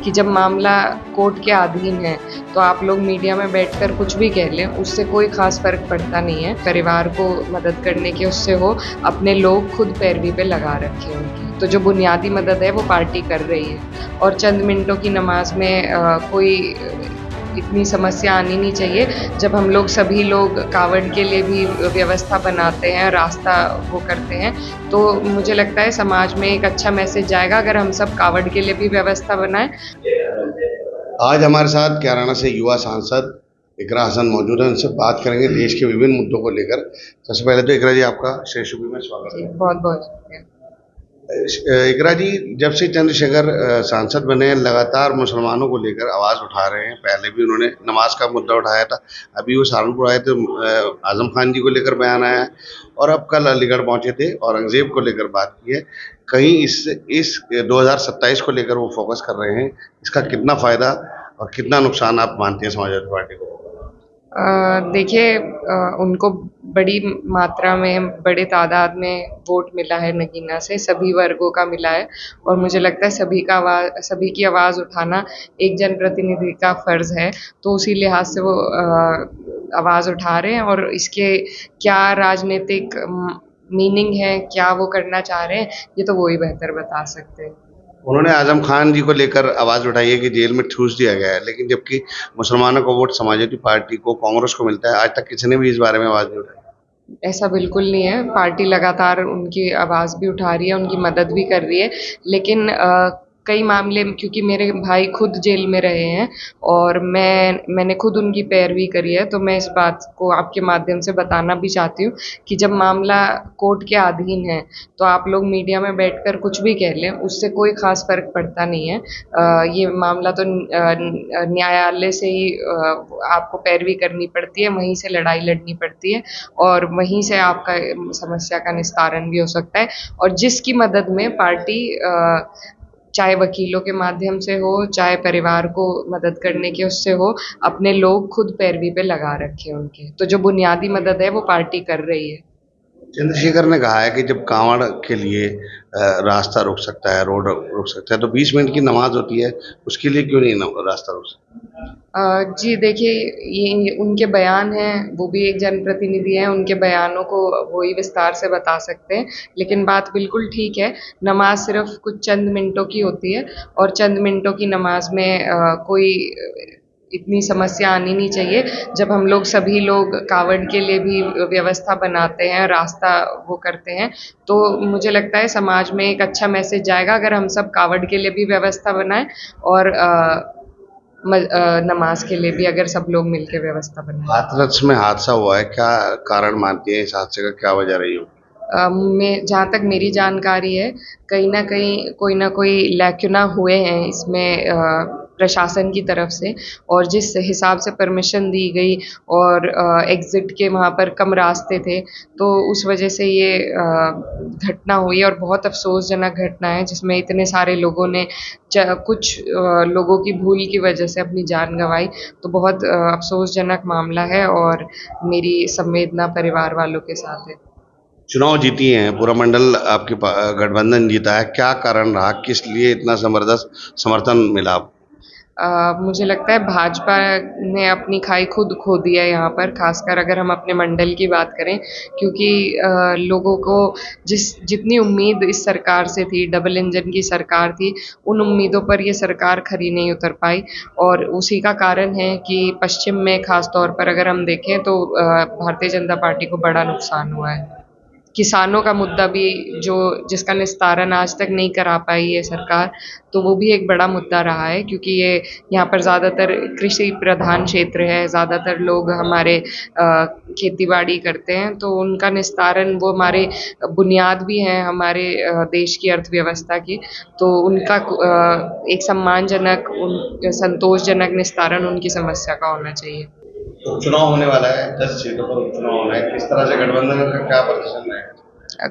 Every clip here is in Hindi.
कि जब मामला कोर्ट के अधीन है तो आप लोग मीडिया में बैठकर कुछ भी कह लें, उससे कोई ख़ास फ़र्क पड़ता नहीं है। परिवार को मदद करने के उससे हो, अपने लोग खुद पैरवी पे लगा रखे हैं उनकी। तो जो बुनियादी मदद है वो पार्टी कर रही है और चंद मिनटों की नमाज़ में कोई इतनी समस्या आनी नहीं चाहिए। जब हम लोग सभी लोग कावड़ के लिए भी व्यवस्था बनाते हैं, रास्ता वो करते हैं, तो मुझे लगता है समाज में एक अच्छा मैसेज जाएगा अगर हम सब कावड़ के लिए भी व्यवस्था बनाएं। आज हमारे साथ कैराना से युवा सांसद इकरा हसन मौजूद है। उनसे बात करेंगे देश के विभिन्न मुद्दों को लेकर। सबसे पहले तो इकरा जी, आपका शेषुबी में स्वागत है। बहुत बहुत शुक्रिया। इकरा जी, जब से चंद्रशेखर सांसद बने, लगातार मुसलमानों को लेकर आवाज़ उठा रहे हैं। पहले भी उन्होंने नमाज का मुद्दा उठाया था, अभी वो सहारनपुर आए तो आजम खान जी को लेकर बयान आया है, और अब कल अलीगढ़ पहुंचे थे औरंगजेब को लेकर बात की है। कहीं इस 2027 को लेकर वो फोकस कर रहे हैं। इसका कितना फ़ायदा और कितना नुकसान आप मानते हैं समाजवादी पार्टी को? देखिए, उनको बड़ी मात्रा में, बड़े तादाद में वोट मिला है नगीना से, सभी वर्गों का मिला है और मुझे लगता है सभी की आवाज़ उठाना एक जनप्रतिनिधि का फ़र्ज़ है। तो उसी लिहाज से वो आवाज़ उठा रहे हैं और इसके क्या राजनीतिक मीनिंग है, क्या वो करना चाह रहे हैं, ये तो वो ही बेहतर बता सकते हैं। उन्होंने आजम खान जी को लेकर आवाज़ उठाई है कि जेल में ठूस दिया गया है, लेकिन जबकि मुसलमानों का वोट समाजवादी पार्टी को, कांग्रेस को मिलता है, आज तक किसी ने भी इस बारे में आवाज़ नहीं उठाई। ऐसा बिल्कुल नहीं है। पार्टी लगातार उनकी आवाज़ भी उठा रही है, उनकी मदद भी कर रही है, लेकिन कई मामले में, क्योंकि मेरे भाई खुद जेल में रहे हैं और मैंने खुद उनकी पैरवी करी है, तो मैं इस बात को आपके माध्यम से बताना भी चाहती हूँ कि जब मामला कोर्ट के अधीन है तो आप लोग मीडिया में बैठकर कुछ भी कह लें, उससे कोई ख़ास फ़र्क पड़ता नहीं है। ये मामला तो न्यायालय से ही आपको पैरवी करनी पड़ती है, वहीं से लड़ाई लड़नी पड़ती है और वहीं से आपका समस्या का निस्तारण भी हो सकता है। और जिसकी मदद में पार्टी चाहे वकीलों के माध्यम से हो, चाहे परिवार को मदद करने के उससे हो, अपने लोग खुद पैरवी पे लगा रखे हैं उनके। तो जो बुनियादी मदद है वो पार्टी कर रही है। चंद्रशेखर ने कहा है कि जब कांवड़ के लिए रास्ता रुक सकता है, रोड रुक सकता है, तो 20 मिनट की नमाज होती है, उसके लिए क्यों नहीं रास्ता रुक सकता? जी देखिए, ये उनके बयान हैं, वो भी एक जनप्रतिनिधि हैं, उनके बयानों को वो ही विस्तार से बता सकते हैं। लेकिन बात बिल्कुल ठीक है, नमाज़ सिर्फ़ कुछ चंद मिनटों की होती है और चंद मिनटों की नमाज़ में कोई इतनी समस्या आनी नहीं चाहिए। जब हम लोग सभी लोग कावड़ के लिए भी व्यवस्था बनाते हैं, रास्ता वो करते हैं, तो मुझे लगता है समाज में एक अच्छा मैसेज जाएगा अगर हम सब कावड़ के लिए भी व्यवस्था बनाएँ और नमाज के लिए भी अगर सब लोग मिलके व्यवस्था बनाएं। हाथरस में हादसा हुआ है, क्या कारण मानती है इस हादसे का, क्या वजह रही हो? मैं, जहाँ तक मेरी जानकारी है, कहीं न कहीं कोई न कोई लैक्यूना हुए हैं इसमें प्रशासन की तरफ से, और जिस हिसाब से परमिशन दी गई और एग्ज़िट के वहाँ पर कम रास्ते थे, तो उस वजह से ये घटना हुई और बहुत अफ़सोसजनक घटना है जिसमें इतने सारे लोगों ने कुछ लोगों की भूल की वजह से अपनी जान गँवाई। तो बहुत अफ़सोसजनक मामला है और मेरी संवेदना परिवार वालों के साथ है। चुनाव जीती हैं, पूरा मंडल आपके गठबंधन जीता है, क्या कारण रहा, किस लिए इतना जबरदस्त समर्थन मिला आपको? मुझे लगता है भाजपा ने अपनी खाई खुद खो दी है यहाँ पर, ख़ासकर अगर हम अपने मंडल की बात करें, क्योंकि लोगों को जितनी उम्मीद इस सरकार से थी, डबल इंजन की सरकार थी, उन उम्मीदों पर ये सरकार खरी नहीं उतर पाई और उसी का कारण है कि पश्चिम में ख़ास तौर पर अगर हम देखें तो भारतीय जनता पार्टी को बड़ा नुकसान हुआ है। किसानों का मुद्दा भी जिसका निस्तारण आज तक नहीं करा पाई ये सरकार, तो वो भी एक बड़ा मुद्दा रहा है, क्योंकि ये यहाँ पर ज़्यादातर कृषि प्रधान क्षेत्र है, ज़्यादातर लोग हमारे खेती-बाड़ी करते हैं, तो उनका निस्तारण, वो हमारे बुनियाद भी हैं हमारे देश की अर्थव्यवस्था की, तो उनका एक सम्मानजनक, संतोषजनक निस्तारण उनकी समस्या का होना चाहिए। उपचुनाव होने वाला है, 10 सीटों पर उपचुनाव होना है, किस तरह से गठबंधन का क्या प्रदर्शन रहेगा?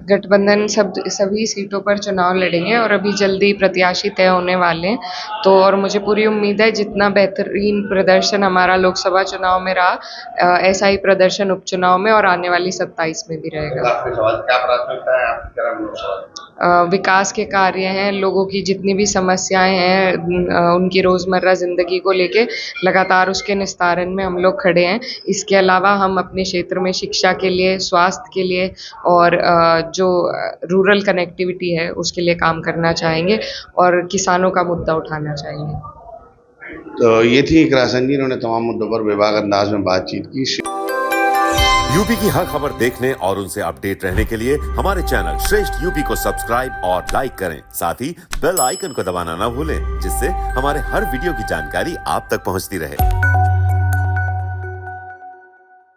गठबंधन सभी सीटों पर चुनाव लड़ेंगे और अभी जल्दी प्रत्याशी तय होने वाले हैं। तो और मुझे पूरी उम्मीद है जितना बेहतरीन प्रदर्शन हमारा लोकसभा चुनाव में रहा, ऐसा ही प्रदर्शन उपचुनाव में और आने वाली 27 में भी रहेगा। आपके सवाल क्या प्राथमिकता है आपकी? विकास के कार्य हैं, लोगों की जितनी भी समस्याएं हैं उनकी रोज़मर्रा ज़िंदगी को लेके लगातार उसके निस्तारण में हम लोग खड़े हैं। इसके अलावा हम अपने क्षेत्र में शिक्षा के लिए, स्वास्थ्य के लिए और जो रूरल कनेक्टिविटी है उसके लिए काम करना चाहेंगे और किसानों का मुद्दा उठाना चाहेंगे। तो ये थी इकरा हसन जी, इन्होंने तमाम मुद्दों पर बेबाक अंदाज में बातचीत की। यूपी की हर खबर देखने और उनसे अपडेट रहने के लिए हमारे चैनल श्रेष्ठ यूपी को सब्सक्राइब और लाइक करें। साथ ही बेल आइकन को दबाना ना भूलें, जिससे हमारे हर वीडियो की जानकारी आप तक पहुंचती रहे।